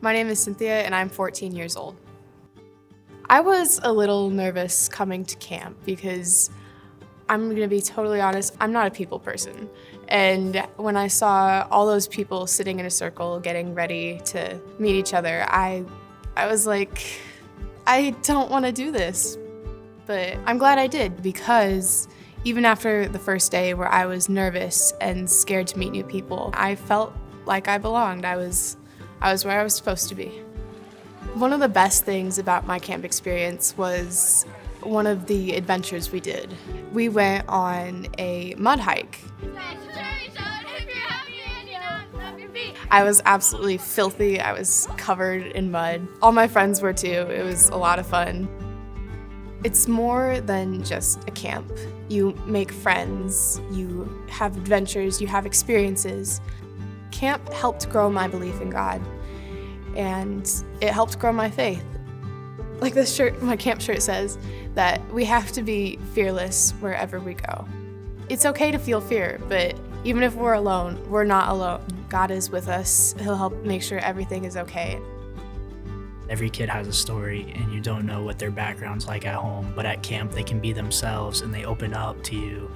My name is Cynthia and I'm 14 years old. I was a little nervous coming to camp because I'm gonna be totally honest, I'm not a people person. And when I saw all those people sitting in a circle getting ready to meet each other, I was like, I don't wanna do this. But I'm glad I did, because even after the first day where I was nervous and scared to meet new people, I felt like I belonged. I was where I was supposed to be. One of the best things about my camp experience was one of the adventures we did. We went on a mud hike. I was absolutely filthy. I was covered in mud. All my friends were too. It was a lot of fun. It's more than just a camp. You make friends, you have adventures, you have experiences. Camp helped grow my belief in God, and it helped grow my faith. Like this shirt, my camp shirt says, that we have to be fearless wherever we go. It's okay to feel fear, but even if we're alone, we're not alone. God is with us. He'll help make sure everything is okay. Every kid has a story, and you don't know what their background's like at home, but at camp they can be themselves and they open up to you,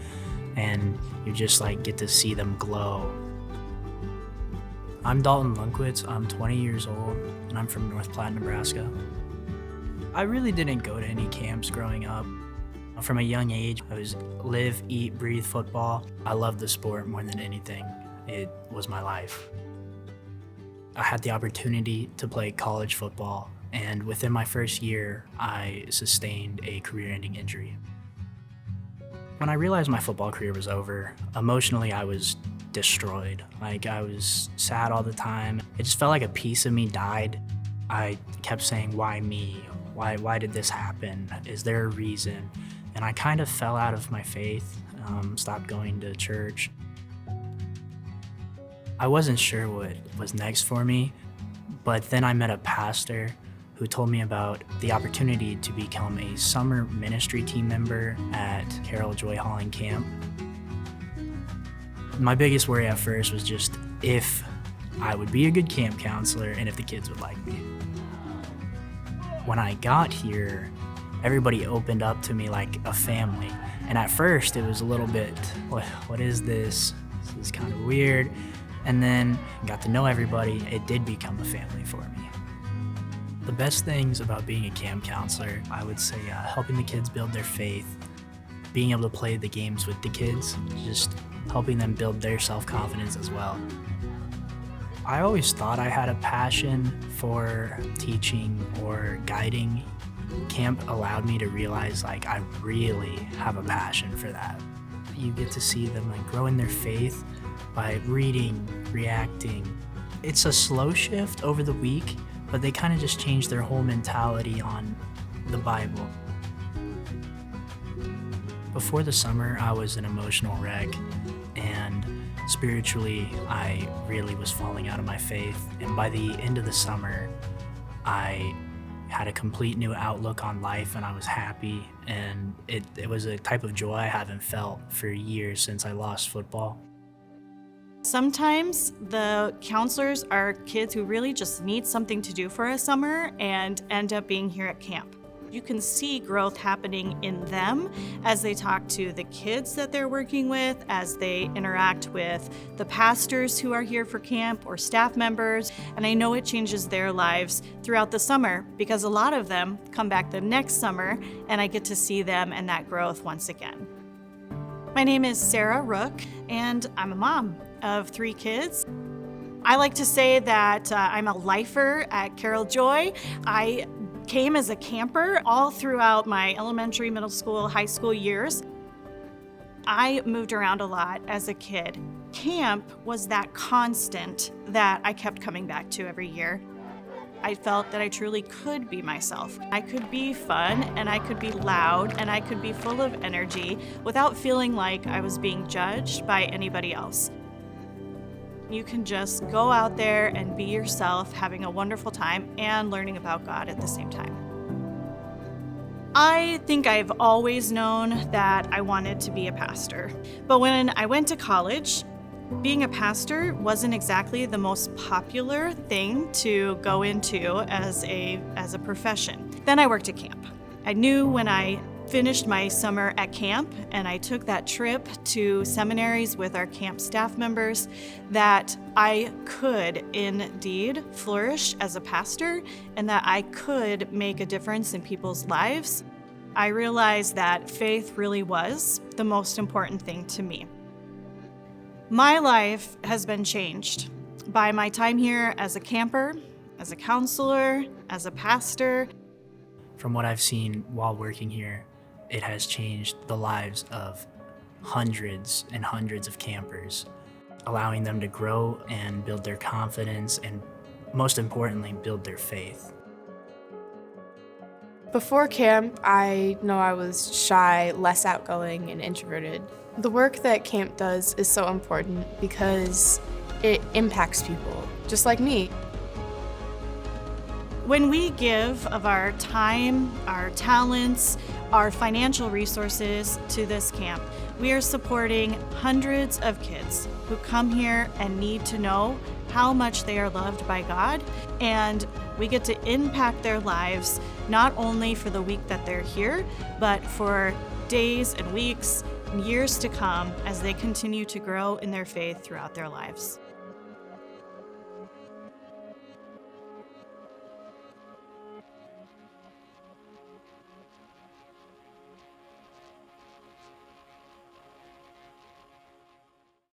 and you just get to see them glow. I'm Dalton. I'm 20 years old, and I'm from North Platte, Nebraska. I really didn't go to any camps growing up. From a young age, I was live, eat, breathe football. I loved the sport more than anything. It was my life. I had the opportunity to play college football, and within my first year, I sustained a career-ending injury. When I realized my football career was over, emotionally I was destroyed. I was sad all the time. It just felt like a piece of me died. I kept saying, why me? Why did this happen? Is there a reason? And I kind of fell out of my faith, stopped going to church. I wasn't sure what was next for me, but then I met a pastor who told me about the opportunity to become a summer ministry team member at Carol Joy Holling Camp. My biggest worry at first was just if I would be a good camp counselor and if the kids would like me. When I got here, everybody opened up to me like a family. And at first it was a little bit, what is this? This is kind of weird. And then got to know everybody. It did become a family for me. The best things about being a camp counselor, I would say helping the kids build their faith, being able to play the games with the kids, just helping them build their self-confidence as well. I always thought I had a passion for teaching or guiding. Camp allowed me to realize I really have a passion for that. You get to see them grow in their faith by reading, reacting. It's a slow shift over the week, but they kind of just change their whole mentality on the Bible. Before the summer, I was an emotional wreck, and spiritually, I really was falling out of my faith. And by the end of the summer, I had a complete new outlook on life, and I was happy, and it was a type of joy I haven't felt for years since I lost football. Sometimes the counselors are kids who really just need something to do for a summer and end up being here at camp. You can see growth happening in them as they talk to the kids that they're working with, as they interact with the pastors who are here for camp or staff members. And I know it changes their lives throughout the summer because a lot of them come back the next summer and I get to see them and that growth once again. My name is Sarah Rook, and I'm a mom of 3 kids. I like to say that I'm a lifer at Carol Joy. I came as a camper all throughout my elementary, middle school, high school years. I moved around a lot as a kid. Camp was that constant that I kept coming back to every year. I felt that I truly could be myself. I could be fun, and I could be loud, and I could be full of energy without feeling like I was being judged by anybody else. You can just go out there and be yourself, having a wonderful time and learning about God at the same time. I think I've always known that I wanted to be a pastor. But when I went to college, Being a pastor wasn't exactly the most popular thing to go into as a profession. Then I worked at camp. I knew when I finished my summer at camp and I took that trip to seminaries with our camp staff members that I could indeed flourish as a pastor and that I could make a difference in people's lives. I realized that faith really was the most important thing to me. My life has been changed by my time here as a camper, as a counselor, as a pastor. From what I've seen while working here, it has changed the lives of hundreds and hundreds of campers, allowing them to grow and build their confidence and, most importantly, build their faith. Before camp, I know I was shy, less outgoing, and introverted. The work that camp does is so important because it impacts people, just like me. When we give of our time, our talents, our financial resources to this camp, we are supporting hundreds of kids who come here and need to know how much they are loved by God, and we get to impact their lives not only for the week that they're here, but for days and weeks and years to come as they continue to grow in their faith throughout their lives.